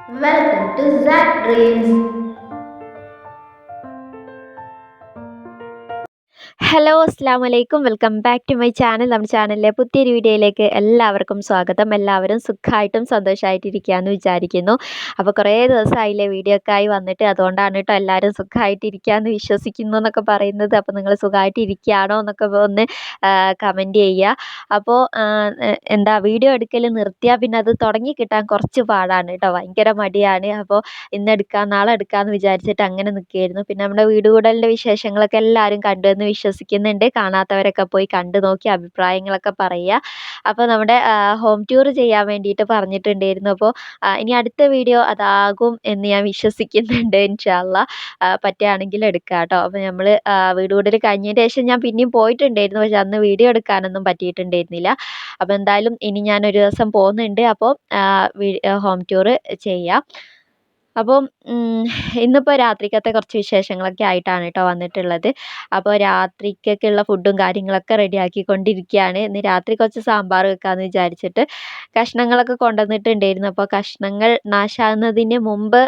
Welcome to Zach Dreams. Hello അസ്സാം വലൈക്കും welcome back to my channel. നമ്മുടെ ചാനലിലെ പുതിയൊരു വീഡിയോയിലേക്ക് എല്ലാവർക്കും സ്വാഗതം. എല്ലാവരും സുഖമായിട്ടും സന്തോഷമായിട്ടിരിക്കുകയെന്ന് വിചാരിക്കുന്നു. അപ്പോൾ കുറേ ദിവസമായില്ലേ വീഡിയോ ഒക്കെ ആയി വന്നിട്ട്, അതുകൊണ്ടാണ് കേട്ടോ എല്ലാവരും സുഖമായിട്ടിരിക്കുകയെന്ന് വിശ്വസിക്കുന്നു എന്നൊക്കെ പറയുന്നത്. അപ്പോൾ നിങ്ങൾ സുഖമായിട്ടിരിക്കുകയാണോ എന്നൊക്കെ ഒന്ന് കമൻറ്റ് ചെയ്യുക. അപ്പോൾ എന്താ വീഡിയോ എടുക്കൽ നിർത്തിയാൽ പിന്നെ അത് തുടങ്ങി കിട്ടാൻ കുറച്ച് പാടാണ് കേട്ടോ, ഭയങ്കര മടിയാണ്. അപ്പോൾ ഇന്ന് എടുക്കാം നാളെ എടുക്കാമെന്ന് വിചാരിച്ചിട്ട് അങ്ങനെ നിൽക്കുകയായിരുന്നു. പിന്നെ നമ്മുടെ വീട് കൂടലിൻ്റെ വിശേഷങ്ങളൊക്കെ എല്ലാവരും കണ്ടു എന്ന് വിശ്വസിക്കുന്നുണ്ട്. കാണാത്തവരൊക്കെ പോയി കണ്ടു നോക്കി അഭിപ്രായങ്ങളൊക്കെ പറയുക. അപ്പോൾ നമ്മുടെ ഹോം ടൂർ ചെയ്യാൻ വേണ്ടിയിട്ട് പറഞ്ഞിട്ടുണ്ടായിരുന്നു. അപ്പോൾ ഇനി അടുത്ത വീഡിയോ അതാകും എന്ന് ഞാൻ വിശ്വസിക്കുന്നുണ്ട്. ഇൻഷാ അള്ളാ പറ്റുകയാണെങ്കിൽ എടുക്കാം കേട്ടോ. അപ്പോൾ നമ്മൾ വീട് കൂടൽ കഴിഞ്ഞതിന് ശേഷം ഞാൻ പിന്നെയും പോയിട്ടുണ്ടായിരുന്നു, പക്ഷെ അന്ന് വീഡിയോ എടുക്കാനൊന്നും പറ്റിയിട്ടുണ്ടായിരുന്നില്ല. അപ്പോൾ എന്തായാലും ഇനി ഞാനൊരു ദിവസം പോകുന്നുണ്ട്. അപ്പോൾ ഹോം ടൂർ ചെയ്യാം. അപ്പം ഇന്നിപ്പോൾ രാത്രിക്കത്തെ കുറച്ച് വിശേഷങ്ങളൊക്കെ ആയിട്ടാണ് കേട്ടോ വന്നിട്ടുള്ളത്. അപ്പോൾ രാത്രിക്കൊക്കെയുള്ള ഫുഡും കാര്യങ്ങളൊക്കെ റെഡിയാക്കിക്കൊണ്ടിരിക്കുകയാണ്. ഇന്ന് രാത്രി കുറച്ച് സാമ്പാർ വെക്കാമെന്ന് വിചാരിച്ചിട്ട് കഷ്ണങ്ങളൊക്കെ കൊണ്ടുവന്നിട്ടുണ്ടായിരുന്നു. അപ്പോൾ കഷ്ണങ്ങൾ നാശാകുന്നതിന് മുമ്പ്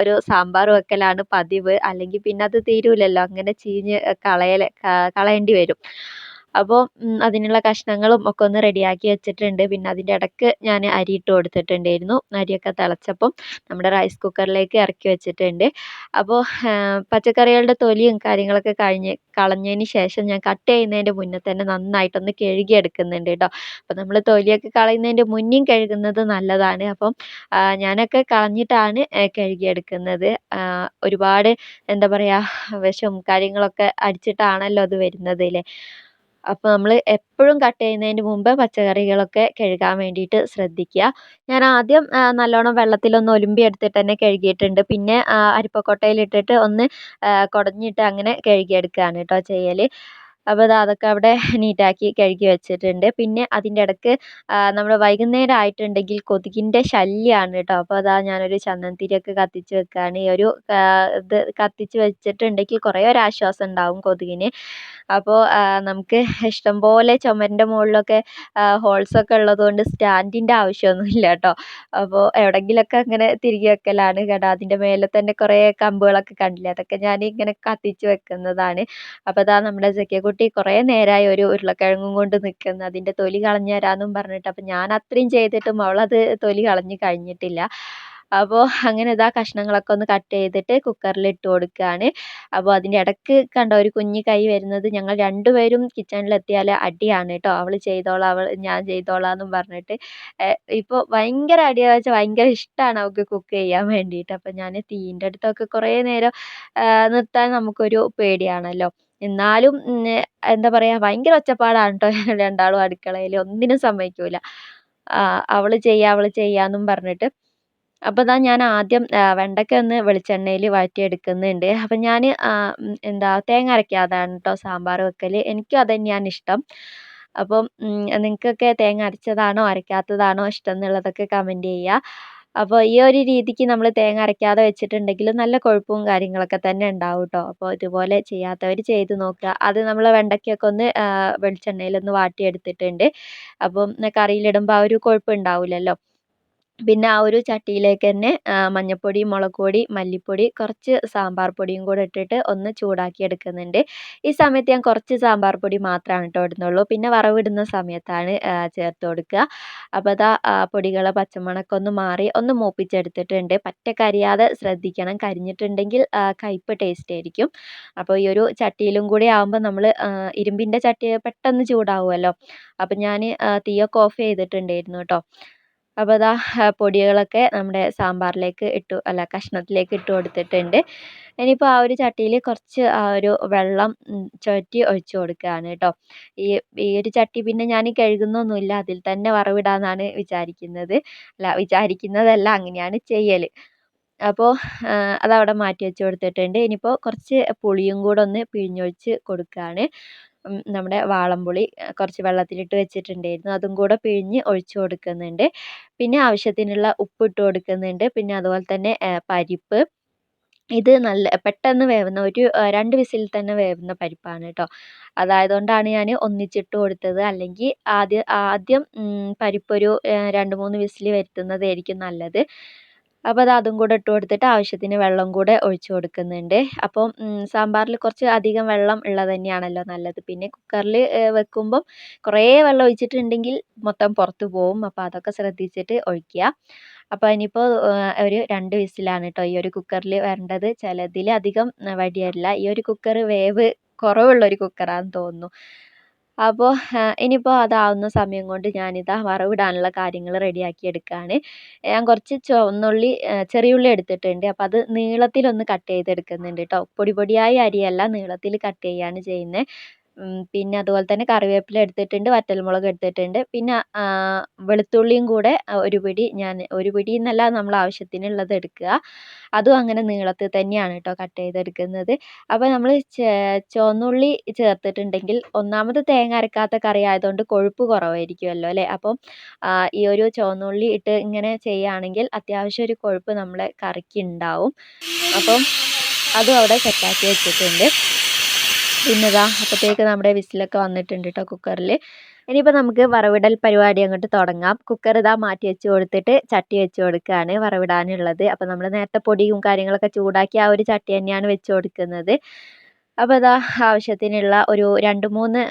ഒരു സാമ്പാർ വെക്കലാണ് പതിവ്. അല്ലെങ്കിൽ പിന്നെ അത് തീരൂലല്ലോ, അങ്ങനെ ചീഞ്ഞ് കളയേണ്ടി വരും. അപ്പോൾ അതിനുള്ള കഷ്ണങ്ങളും ഒക്കെ ഒന്ന് റെഡിയാക്കി വെച്ചിട്ടുണ്ട്. പിന്നെ അതിൻ്റെ ഇടയ്ക്ക് ഞാൻ അരി ഇട്ട് കൊടുത്തിട്ടുണ്ടായിരുന്നു. അരിയൊക്കെ തിളച്ചപ്പം നമ്മുടെ റൈസ് കുക്കറിലേക്ക് ഇറക്കി വെച്ചിട്ടുണ്ട്. അപ്പോൾ പച്ചക്കറികളുടെ തൊലിയും കാര്യങ്ങളൊക്കെ കളഞ്ഞതിന് ശേഷം ഞാൻ കട്ട് ചെയ്യുന്നതിൻ്റെ മുന്നേ തന്നെ നന്നായിട്ടൊന്ന് കഴുകിയെടുക്കുന്നുണ്ട് കേട്ടോ. അപ്പോൾ നമ്മൾ തൊലിയൊക്കെ കളയുന്നതിൻ്റെ മുന്നേയും കഴുകുന്നത് നല്ലതാണ്. അപ്പം ഞാനൊക്കെ കളഞ്ഞിട്ടാണ് കഴുകിയെടുക്കുന്നത്. ഒരുപാട് എന്താ പറയുക, വിഷവും കാര്യങ്ങളൊക്കെ അടിച്ചിട്ടാണല്ലോ അത് വരുന്നത് അല്ലേ. അപ്പോൾ നമ്മൾ എപ്പോഴും കട്ട് ചെയ്യുന്നതിന് മുമ്പ് പച്ചക്കറികളൊക്കെ കഴുകാൻ വേണ്ടിയിട്ട് ശ്രദ്ധിക്കുക. ഞാൻ ആദ്യം നല്ലോണം വെള്ളത്തിലൊന്ന് ഒലുമ്പി എടുത്തിട്ട് തന്നെ കഴുകിയിട്ടുണ്ട്. പിന്നെ അരിപ്പക്കൊട്ടയിലിട്ടിട്ട് ഒന്ന് കുടഞ്ഞിട്ട് അങ്ങനെ കഴുകിയെടുക്കുകയാണ് കേട്ടോ ചെയ്യൽ. അപ്പോൾ അതൊക്കെ അവിടെ നീറ്റാക്കി കഴുകി വെച്ചിട്ടുണ്ട്. പിന്നെ അതിൻ്റെ ഇടയ്ക്ക് നമ്മൾ വൈകുന്നേരം ആയിട്ടുണ്ടെങ്കിൽ കൊതുകിൻ്റെ ശല്യമാണ് കേട്ടോ. അപ്പോൾ ഞാനൊരു ചന്ദനത്തിരിയൊക്കെ കത്തിച്ച് വെക്കുകയാണ്. ഈ ഒരു ഇത് കത്തിച്ച് വെച്ചിട്ടുണ്ടെങ്കിൽ കുറേ ഒരു ആശ്വാസം ഉണ്ടാവും കൊതുകിന്. അപ്പോൾ നമുക്ക് ഇഷ്ടംപോലെ ചുമരിൻ്റെ മുകളിലൊക്കെ ഹോൾസൊക്കെ ഉള്ളതുകൊണ്ട് സ്റ്റാൻഡിൻ്റെ ആവശ്യമൊന്നുമില്ല കേട്ടോ. അപ്പോൾ എവിടെയെങ്കിലുമൊക്കെ അങ്ങനെ തിരികെ വെക്കലാണ് കേട്ടോ. അതിൻ്റെ മേലെ തന്നെ കുറേ കമ്പുകളൊക്കെ കണ്ടില്ലേ, അതൊക്കെ ഞാൻ ഇങ്ങനെ കത്തിച്ച് വെക്കുന്നതാണ്. അപ്പോൾ നമ്മുടെ സെക്യക്കുട്ടി കുറേ നേരമായി ഒരു ഉരുളക്കിഴങ്ങും കൊണ്ട് നിൽക്കുന്നു, അതിൻ്റെ തൊലി കളഞ്ഞു തരാമെന്നും പറഞ്ഞിട്ട്. അപ്പോൾ ഞാൻ അത്രയും ചെയ്തിട്ടും അവളത് തൊലി കളഞ്ഞ് കഴിഞ്ഞിട്ടില്ല. അപ്പോൾ അങ്ങനെ കഷ്ണങ്ങളൊക്കെ ഒന്ന് കട്ട് ചെയ്തിട്ട് കുക്കറിൽ ഇട്ട് കൊടുക്കുകയാണ്. അപ്പോൾ അതിൻ്റെ ഇടയ്ക്ക് കണ്ടോ ഒരു കുഞ്ഞ് കൈ വരുന്നത്. ഞങ്ങൾ രണ്ടുപേരും കിച്ചണിലെത്തിയാൽ അടിയാണ് കേട്ടോ. അവൾ ചെയ്തോളാം, ഞാൻ ചെയ്തോളാം എന്നും പറഞ്ഞിട്ട്. ഇപ്പോൾ ഭയങ്കര അടിയാണെന്ന് വെച്ചാൽ ഭയങ്കര ഇഷ്ടമാണ് അവൾക്ക് കുക്ക് ചെയ്യാൻ വേണ്ടിയിട്ട്. അപ്പോൾ ഞാൻ തീയിൻ്റെ അടുത്തൊക്കെ കുറേ നേരം നിർത്താൻ നമുക്കൊരു പേടിയാണല്ലോ. എന്നാലും എന്താ പറയുക, ഭയങ്കര ഒച്ചപ്പാടാണ് കേട്ടോ രണ്ടാളും അടുക്കളയിൽ, ഒന്നിനും സമ്മതിക്കൂല. അവൾ ചെയ്യാമെന്നും പറഞ്ഞിട്ട്. അപ്പോൾ ഞാൻ ആദ്യം വെണ്ടയ്ക്ക ഒന്ന് വെളിച്ചെണ്ണയിൽ വഴറ്റിയെടുക്കുന്നുണ്ട്. അപ്പം ഞാൻ എന്താ തേങ്ങ അരയ്ക്കാതെയാണ് കേട്ടോ സാമ്പാർ വെക്കൽ. എനിക്കും അത് തന്നെയാണ് ഇഷ്ടം. അപ്പം നിങ്ങൾക്കൊക്കെ തേങ്ങ അരച്ചതാണോ അരയ്ക്കാത്തതാണോ ഇഷ്ടം എന്നുള്ളതൊക്കെ കമൻറ്റ് ചെയ്യുക. അപ്പോൾ ഈ ഒരു രീതിക്ക് നമ്മൾ തേങ്ങ അരയ്ക്കാതെ വെച്ചിട്ടുണ്ടെങ്കിൽ നല്ല കൊഴുപ്പും കാര്യങ്ങളൊക്കെ തന്നെ ഉണ്ടാവും കേട്ടോ. അപ്പോൾ ഇതുപോലെ ചെയ്യാത്തവർ ചെയ്ത് നോക്കുക. അത് നമ്മൾ വെണ്ടയ്ക്കൊക്കെ ഒന്ന് വെളിച്ചെണ്ണയിലൊന്ന് വാട്ടിയെടുത്തിട്ടുണ്ട്. അപ്പം കറിയിലിടുമ്പോൾ ആ ഒരു കൊഴുപ്പ് ഉണ്ടാവില്ലല്ലോ. പിന്നെ ആ ഒരു ചട്ടിയിലേക്ക് തന്നെ മഞ്ഞൾപ്പൊടി, മുളക് പൊടി, മല്ലിപ്പൊടി, കുറച്ച് സാമ്പാർ പൊടിയും കൂടെ ഇട്ടിട്ട് ഒന്ന് ചൂടാക്കി എടുക്കുന്നുണ്ട്. ഈ സമയത്ത് ഞാൻ കുറച്ച് സാമ്പാർ പൊടി മാത്രമാണ് കേട്ടോ ഇടുന്നുള്ളൂ. പിന്നെ വറവിടുന്ന സമയത്താണ് ചേർത്ത് കൊടുക്കുക. അപ്പോൾ പൊടികളെ പച്ചമണമൊക്കെ ഒന്ന് മാറി ഒന്ന് മൂപ്പിച്ചെടുത്തിട്ടുണ്ട്. പറ്റ കരിയാതെ ശ്രദ്ധിക്കണം, കരിഞ്ഞിട്ടുണ്ടെങ്കിൽ കയ്പ്പ് ടേസ്റ്റ് ആയിരിക്കും. അപ്പോൾ ഈ ഒരു ചട്ടിയിലും കൂടി ആകുമ്പോൾ നമ്മൾ ഇരുമ്പിൻ്റെ ചട്ടി പെട്ടെന്ന് ചൂടാവുമല്ലോ. അപ്പോൾ ഞാൻ തീയൊക്കെ ഓഫ് ചെയ്തിട്ടുണ്ടായിരുന്നു കേട്ടോ. അപ്പോൾ പൊടികളൊക്കെ നമ്മുടെ സാമ്പാറിലേക്ക് കഷ്ണത്തിലേക്ക് ഇട്ട് കൊടുത്തിട്ടുണ്ട്. ഇനിയിപ്പോൾ ആ ഒരു ചട്ടിയിൽ കുറച്ച് ആ ഒരു വെള്ളം ചുറ്റി ഒഴിച്ച് കൊടുക്കുകയാണ് കേട്ടോ. ഈ ഈ ഒരു ചട്ടി പിന്നെ ഞാൻ കഴുകുന്നൊന്നുമില്ല, അതിൽ തന്നെ വറവിടാമെന്നാണ് വിചാരിക്കുന്നതല്ല, അങ്ങനെയാണ് ചെയ്യൽ. അപ്പോൾ അതവിടെ മാറ്റി വെച്ച് കൊടുത്തിട്ടുണ്ട്. ഇനിയിപ്പോൾ കുറച്ച് പുളിയും കൂടെ ഒന്ന് പിഴിഞ്ഞൊഴിച്ച് കൊടുക്കുകയാണ്. നമ്മുടെ വാളംപുളി കുറച്ച് വെള്ളത്തിലിട്ട് വെച്ചിട്ടുണ്ടായിരുന്നു, അതും കൂടെ പിഴിഞ്ഞ് ഒഴിച്ച് കൊടുക്കുന്നുണ്ട്. പിന്നെ ആവശ്യത്തിനുള്ള ഉപ്പ് ഇട്ട് കൊടുക്കുന്നുണ്ട്. പിന്നെ അതുപോലെ തന്നെ പരിപ്പ്, ഇത് നല്ല പെട്ടെന്ന് വേവുന്ന ഒരു 2 വിസിൽ തന്നെ വേവുന്ന പരിപ്പാണ് കേട്ടോ. അതായതുകൊണ്ടാണ് ഞാൻ ഒന്നിച്ചിട്ട് കൊടുത്തത്. അല്ലെങ്കിൽ ആദ്യം പരിപ്പൊരു 2, 3 വിസിൽ വരുത്തുന്നതായിരിക്കും നല്ലത്. അപ്പോൾ അത് അതും കൂടെ ഇട്ട് കൊടുത്തിട്ട് ആവശ്യത്തിന് വെള്ളം കൂടെ ഒഴിച്ച് കൊടുക്കുന്നുണ്ട്. അപ്പം സാമ്പാറിൽ കുറച്ച് അധികം വെള്ളം ഉള്ളത് തന്നെയാണല്ലോ നല്ലത്. പിന്നെ കുക്കറിൽ വെക്കുമ്പം കുറേ വെള്ളം ഒഴിച്ചിട്ടുണ്ടെങ്കിൽ മൊത്തം പുറത്ത് പോവും. അപ്പോൾ അതൊക്കെ ശ്രദ്ധിച്ചിട്ട് ഒഴിക്കുക. അപ്പോൾ ഇനിയിപ്പോൾ ഒരു 2 വിസിലാണ് കേട്ടോ ഈ ഒരു കുക്കറിൽ വരേണ്ടത്. ചിലതിൽ അധികം വടിയല്ല. ഈ ഒരു കുക്കർ വേവ് കുറവുള്ളൊരു കുക്കറാണെന്ന് തോന്നുന്നു. അപ്പോൾ ഇനിയിപ്പോൾ അതാവുന്ന സമയം കൊണ്ട് ഞാനിതാ വറവിടാനുള്ള കാര്യങ്ങൾ റെഡിയാക്കി എടുക്കുകയാണ്. ഞാൻ കുറച്ച് ചുവന്നുള്ളി ചെറിയുള്ളി എടുത്തിട്ടുണ്ട്. അപ്പോൾ അത് നീളത്തിലൊന്ന് കട്ട് ചെയ്തെടുക്കുന്നുണ്ട് കേട്ടോ. പൊടി പൊടിയായി അരിയല്ല, നീളത്തിൽ കട്ട് ചെയ്യുകയാണ് ചെയ്യുന്നത്. പിന്നെ അതുപോലെ തന്നെ കറിവേപ്പില എടുത്തിട്ടുണ്ട്, വറ്റൽമുളക് എടുത്തിട്ടുണ്ട്. പിന്നെ വെളുത്തുള്ളിയും കൂടെ ഒരു പിടി എന്നല്ല, നമ്മൾ ആവശ്യത്തിനുള്ളത് എടുക്കുക. അതും അങ്ങനെ നീളത്തിൽ തന്നെയാണ് കേട്ടോ കട്ട് ചെയ്തെടുക്കുന്നത്. അപ്പോൾ നമ്മൾ ചുവന്നുള്ളി ചേർത്തിട്ടുണ്ടെങ്കിൽ ഒന്നാമത് തേങ്ങ അരക്കാത്ത കറി ആയതുകൊണ്ട് കൊഴുപ്പ് കുറവായിരിക്കുമല്ലോ അല്ലേ. അപ്പം ഈ ഒരു ചുവന്നുള്ളി ഇട്ട് ഇങ്ങനെ ചെയ്യുകയാണെങ്കിൽ അത്യാവശ്യം ഒരു കൊഴുപ്പ് നമ്മളെ കറിക്ക് ഉണ്ടാവും. അപ്പം അതും അവിടെ സെറ്റാക്കി വെച്ചിട്ടുണ്ട്. പിന്നെ അപ്പോഴത്തേക്ക് നമ്മുടെ വിസിലൊക്കെ വന്നിട്ടുണ്ട് കേട്ടോ കുക്കറിൽ. ഇനിയിപ്പോൾ നമുക്ക് വറവിടൽ പരിപാടി അങ്ങോട്ട് തുടങ്ങാം. കുക്കർ മാറ്റി വെച്ച് കൊടുത്തിട്ട് ചട്ടി വെച്ച് കൊടുക്കുകയാണ് വറവിടാനുള്ളത്. അപ്പോൾ നമ്മൾ നേരത്തെ പൊടിയും കാര്യങ്ങളൊക്കെ ചൂടാക്കി ആ ഒരു ചട്ടി തന്നെയാണ് വെച്ച് കൊടുക്കുന്നത്. അപ്പോൾ ആവശ്യത്തിനുള്ള ഒരു 2-3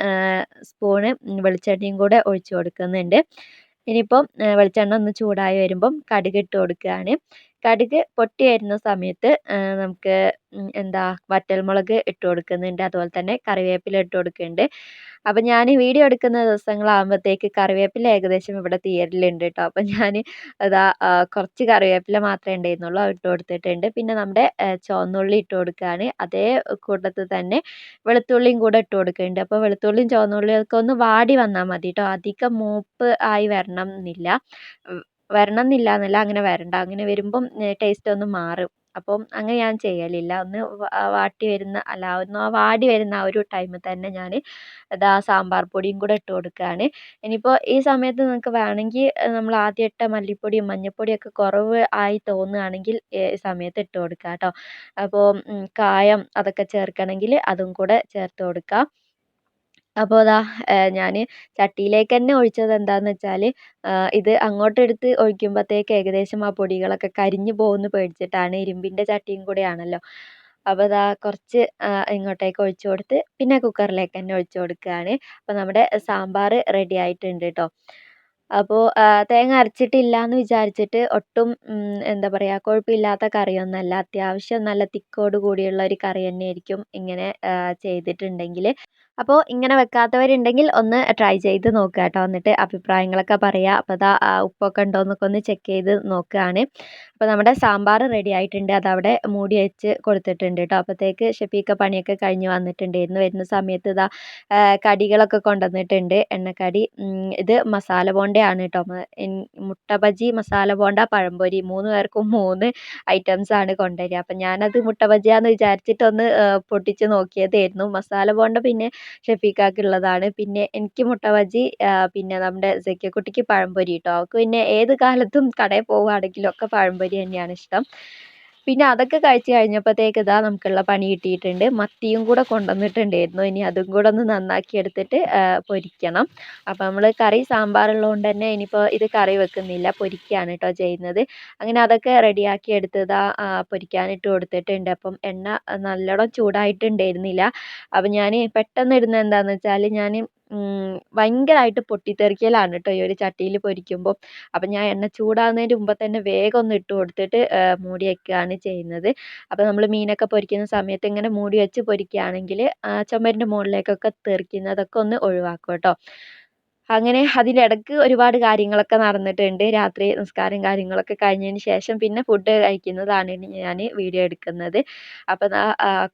സ്പൂണ് വെളിച്ചെണ്ണയും കൂടെ ഒഴിച്ച് കൊടുക്കുന്നുണ്ട്. ഇനിയിപ്പം വെളിച്ചെണ്ണ ഒന്ന് ചൂടായി വരുമ്പം കടുക് ഇട്ട് കൊടുക്കുകയാണ്. കടുക് പൊട്ടി വരുന്ന സമയത്ത് നമുക്ക് വറ്റൽമുളക് ഇട്ട് കൊടുക്കുന്നുണ്ട്. അതുപോലെ തന്നെ കറിവേപ്പില ഇട്ട് കൊടുക്കുന്നുണ്ട്. അപ്പം ഞാൻ വീഡിയോ എടുക്കുന്ന ദിവസങ്ങളാകുമ്പോഴത്തേക്ക് കറിവേപ്പില ഏകദേശം ഇവിടെ തീരലുണ്ട് കേട്ടോ. അപ്പം ഞാൻ കുറച്ച് കറിവേപ്പില മാത്രമേ ഉണ്ടായിരുന്നുള്ളൂ, അത് ഇട്ട് കൊടുത്തിട്ടുണ്ട്. പിന്നെ നമ്മുടെ ചുവന്നുള്ളി ഇട്ട് കൊടുക്കുകയാണ്. അതേ കൂട്ടത്തിൽ തന്നെ വെളുത്തുള്ളിയും കൂടെ ഇട്ട് കൊടുക്കുന്നുണ്ട്. അപ്പോൾ വെളുത്തുള്ളിയും ചുവന്നുള്ളിയൊക്കെ ഒന്ന് വാടി വന്നാൽ മതി കേട്ടോ. അധികം മൂപ്പ് ആയി വരണം എന്നില്ല. വരണം എന്നില്ല എന്നല്ല, അങ്ങനെ വരണ്ട. അങ്ങനെ വരുമ്പം ടേസ്റ്റ് ഒന്ന് മാറും. അപ്പം അങ്ങനെ ഞാൻ ചെയ്യലില്ല. ഒന്ന് വാടി വരുന്ന ആ ഒരു ടൈമിൽ തന്നെ ഞാൻ സാമ്പാർ പൊടിയും കൂടെ ഇട്ട് കൊടുക്കുകയാണ്. ഇനിയിപ്പോൾ ഈ സമയത്ത് നിങ്ങൾക്ക് വേണമെങ്കിൽ നമ്മൾ ആദ്യം ഇട്ട മല്ലിപ്പൊടിയും മഞ്ഞൾപ്പൊടിയൊക്കെ കുറവ് ആയി തോന്നുകയാണെങ്കിൽ ഈ സമയത്ത് ഇട്ട് കൊടുക്കുക കേട്ടോ. അപ്പോൾ കായം അതൊക്കെ ചേർക്കണമെങ്കിൽ അതും കൂടെ ചേർത്ത് കൊടുക്കാം. അപ്പോൾ ഞാൻ ചട്ടിയിലേക്ക് തന്നെ ഒഴിച്ചത് എന്താണെന്ന് വെച്ചാൽ ഇത് അങ്ങോട്ടെടുത്ത് ഒഴിക്കുമ്പോഴത്തേക്ക് ഏകദേശം ആ പൊടികളൊക്കെ കരിഞ്ഞു പോകുമെന്ന് പേടിച്ചിട്ടാണ്. ഇരുമ്പിൻ്റെ ചട്ടിയും കൂടെയാണല്ലോ. അപ്പോൾ കുറച്ച് ഇങ്ങോട്ടേക്ക് ഒഴിച്ച് കൊടുത്ത് പിന്നെ കുക്കറിലേക്ക് തന്നെ ഒഴിച്ച് കൊടുക്കുകയാണ്. അപ്പോൾ നമ്മുടെ സാമ്പാർ റെഡി ആയിട്ടുണ്ട് കേട്ടോ. അപ്പോൾ തേങ്ങ അരച്ചിട്ടില്ല എന്ന് വിചാരിച്ചിട്ട് ഒട്ടും കൊഴുപ്പില്ലാത്ത കറിയൊന്നുമല്ല. അത്യാവശ്യം നല്ല തിക്കോട് കൂടിയുള്ള ഒരു കറി തന്നെയായിരിക്കും ഇങ്ങനെ ചെയ്തിട്ടുണ്ടെങ്കിൽ. അപ്പോൾ ഇങ്ങനെ വെക്കാത്തവരുണ്ടെങ്കിൽ ഒന്ന് ട്രൈ ചെയ്ത് നോക്കുക കേട്ടോ. എന്നിട്ട് അഭിപ്രായങ്ങളൊക്കെ പറയുക. അപ്പോൾ ഉപ്പൊക്കെ ഉണ്ടോ എന്നൊക്കെ ഒന്ന് ചെക്ക് ചെയ്ത് നോക്കുകയാണ്. അപ്പോൾ നമ്മുടെ സാമ്പാർ റെഡി ആയിട്ടുണ്ട്. അതവിടെ മൂടി വെച്ച് കൊടുത്തിട്ടുണ്ട് കേട്ടോ. അപ്പോഴത്തേക്ക് ഷെഫീക്ക പണിയൊക്കെ കഴിഞ്ഞ് വന്നിട്ടുണ്ടായിരുന്നു. വരുന്ന സമയത്ത് കടികളൊക്കെ കൊണ്ടുവന്നിട്ടുണ്ട്. എണ്ണക്കടി ഇത് മസാല ബോണ്ടയാണ് കേട്ടോ. മുട്ട ബജി, മസാല ബോണ്ട, പഴംപൊരി 3 പേർക്കും 3 ഐറ്റംസാണ് കൊണ്ടുവരിക. അപ്പം ഞാനത് മുട്ട ബജിയാന്ന് വിചാരിച്ചിട്ടൊന്ന് പൊട്ടിച്ച് നോക്കിയതായിരുന്നു. മസാല ബോണ്ട പിന്നെ ഷെഫീക്കാക്കുള്ളതാണ്. പിന്നെ എനിക്ക് മുട്ട ബജി, പിന്നെ നമ്മുടെ സെക്കിയക്കുട്ടിക്ക് പഴംപൊരി കേട്ടോ. അവൾക്ക് പിന്നെ ഏത് കാലത്തും കടയിൽ പോവുകയാണെങ്കിലും ഒക്കെ പഴംപൊരി തന്നെയാണ് ഇഷ്ടം. പിന്നെ അതൊക്കെ കഴിച്ച് കഴിഞ്ഞപ്പോഴത്തേക്ക് നമുക്കുള്ള പണി കിട്ടിയിട്ടുണ്ട്. മത്തിയും കൂടെ കൊണ്ടുവന്നിട്ടുണ്ടായിരുന്നു. ഇനി അതും കൂടെ ഒന്ന് നന്നാക്കി എടുത്തിട്ട് പൊരിക്കണം. അപ്പോൾ നമ്മൾ കറി സാമ്പാറുള്ളത് തന്നെ ഇനിയിപ്പോൾ ഇത് കറി വെക്കുന്നില്ല, പൊരിക്കുകയാണ് കേട്ടോ ചെയ്യുന്നത്. അങ്ങനെ അതൊക്കെ റെഡിയാക്കി എടുത്ത് പൊരിക്കാനിട്ട് കൊടുത്തിട്ടുണ്ട്. അപ്പം എണ്ണ നല്ലോണം ചൂടായിട്ടുണ്ടായിരുന്നില്ല. അപ്പം ഞാൻ പെട്ടെന്ന് ഇടുന്നത് എന്താണെന്ന് വെച്ചാൽ ഞാൻ ഭയങ്കരമായിട്ട് പൊട്ടിത്തെറിക്കലാണ് കേട്ടോ ഈ ഒരു ചട്ടിയിൽ പൊരിക്കുമ്പോൾ. അപ്പം ഞാൻ എണ്ണ ചൂടാകുന്നതിന് മുമ്പ് തന്നെ വേഗം ഒന്ന് ഇട്ട് കൊടുത്തിട്ട് മൂടി വയ്ക്കുകയാണ് ചെയ്യുന്നത്. അപ്പോൾ നമ്മൾ മീനൊക്കെ പൊരിക്കുന്ന സമയത്ത് ഇങ്ങനെ മൂടി വെച്ച് പൊരിക്കുകയാണെങ്കിൽ ചുമരിൻ്റെ മുകളിലേക്കൊക്കെ തെറിക്കുന്നതൊക്കെ ഒന്ന് ഒഴിവാക്കും കേട്ടോ. അങ്ങനെ അതിനിടയ്ക്ക് ഒരുപാട് കാര്യങ്ങളൊക്കെ നടന്നിട്ടുണ്ട്. രാത്രി നിസ്കാരം കാര്യങ്ങളൊക്കെ കഴിഞ്ഞതിന് ശേഷം പിന്നെ ഫുഡ് കഴിക്കുന്നതാണ് ഞാൻ വീഡിയോ എടുക്കുന്നത്. അപ്പോൾ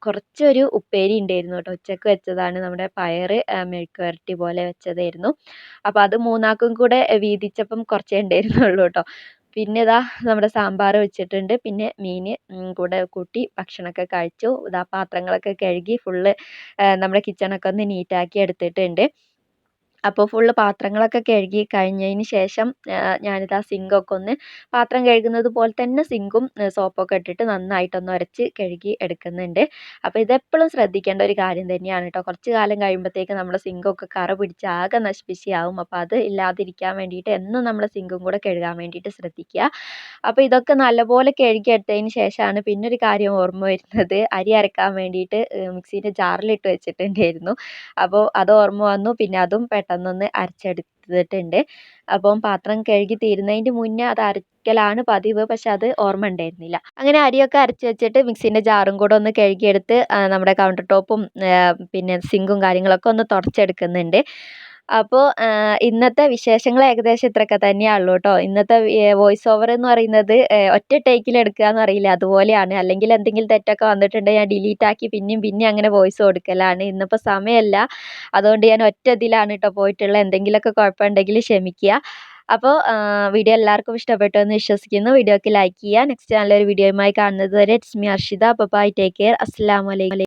കുറച്ചൊരു ഉപ്പേരി ഉണ്ടായിരുന്നു കേട്ടോ. ഉച്ചക്ക് വെച്ചതാണ്. നമ്മുടെ പയർ മെഴുക്ക് വരട്ടി പോലെ വെച്ചതായിരുന്നു. അപ്പോൾ അത് 3 കൂടെ വീതിച്ചപ്പം കുറച്ചേ ഉണ്ടായിരുന്നുള്ളൂ കേട്ടോ. പിന്നെ നമ്മുടെ സാമ്പാർ വെച്ചിട്ടുണ്ട്. പിന്നെ മീൻ കൂടെ കൂട്ടി ഭക്ഷണമൊക്കെ കഴിച്ചു. പാത്രങ്ങളൊക്കെ കഴുകി ഫുള്ള് നമ്മുടെ കിച്ചണൊക്കെ ഒന്ന് നീറ്റാക്കി എടുത്തിട്ടുണ്ട്. അപ്പോൾ ഫുള്ള് പാത്രങ്ങളൊക്കെ കഴുകി കഴിഞ്ഞതിന് ശേഷം ഞാനിതാ സിങ്കൊക്കെ ഒന്ന് പാത്രം കഴുകുന്നത് പോലെ തന്നെ സിങ്കും സോപ്പൊക്കെ ഇട്ടിട്ട് നന്നായിട്ടൊന്ന് ഉരച്ച് കഴുകി എടുക്കുന്നുണ്ട്. അപ്പോൾ ഇതെപ്പോഴും ശ്രദ്ധിക്കേണ്ട ഒരു കാര്യം തന്നെയാണ് കേട്ടോ. കുറച്ച് കാലം കഴിയുമ്പോഴത്തേക്ക് നമ്മുടെ സിങ്കൊക്കെ കറ പിടിച്ച് ആകെ നശിപ്പിച്ചാവും. അപ്പോൾ അത് ഇല്ലാതിരിക്കാൻ വേണ്ടിയിട്ട് എന്നും നമ്മൾ സിങ്കും കൂടെ കഴുകാൻ വേണ്ടിയിട്ട് ശ്രദ്ധിക്കുക. അപ്പോൾ ഇതൊക്കെ നല്ലപോലെ കഴുകിയെടുത്തതിന് ശേഷമാണ് പിന്നെ ഒരു കാര്യം ഓർമ്മ വരുന്നത്, അരി അരക്കാൻ വേണ്ടിയിട്ട് മിക്സീൻ്റെ ജാറിലിട്ട് വെച്ചിട്ടുണ്ടായിരുന്നു. അപ്പോൾ അത് ഓർമ്മ വന്നു. പിന്നെ അതും പെട്ടെന്നൊന്ന് അരച്ചെടുത്തിട്ടുണ്ട്. അപ്പം പാത്രം കഴുകി തീരുന്നതിൻ്റെ മുന്നേ അത് അരക്കലാണ് പതിവ്. പക്ഷെ അത് ഓർമ്മ ഉണ്ടായിരുന്നില്ല. അങ്ങനെ അരിയൊക്കെ അരച്ച് വെച്ചിട്ട് മിക്സീൻ്റെ ജാറും കൂടെ ഒന്ന് കഴുകിയെടുത്ത് നമ്മുടെ കൗണ്ടർ ടോപ്പും പിന്നെ സിങ്കും കാര്യങ്ങളൊക്കെ ഒന്ന് തുടച്ചെടുക്കുന്നുണ്ട്. അപ്പോൾ ഇന്നത്തെ വിശേഷങ്ങൾ ഏകദേശം ഇത്രയൊക്കെ തന്നെയാണുള്ളൂ കേട്ടോ. ഇന്നത്തെ വോയിസ് ഓവർ എന്ന് പറയുന്നത് ഒറ്റ ടേക്കിൽ എടുക്കുക എന്ന് അറിയില്ല, അതുപോലെയാണ്. അല്ലെങ്കിൽ എന്തെങ്കിലും തെറ്റൊക്കെ വന്നിട്ടുണ്ടെങ്കിൽ ഞാൻ ഡിലീറ്റ് ആക്കി പിന്നെയും അങ്ങനെ വോയിസ് കൊടുക്കലാണ്. ഇന്നിപ്പോൾ സമയമല്ല, അതുകൊണ്ട് ഞാൻ ഒറ്റ ഇതിലാണ് കേട്ടോ പോയിട്ടുള്ളത്. എന്തെങ്കിലുമൊക്കെ കുഴപ്പമുണ്ടെങ്കിൽ ക്ഷമിക്കുക. അപ്പോൾ വീഡിയോ എല്ലാവർക്കും ഇഷ്ടപ്പെട്ടു എന്ന് വിശ്വസിക്കുന്നു. വീഡിയോക്ക് ലൈക്ക് ചെയ്യുക. നെക്സ്റ്റ് നല്ലൊരു വീഡിയോയുമായി കാണുന്നത് വരെ it's me Arshitha. Bye, take care. അസ്സലാമു അലൈക്കും.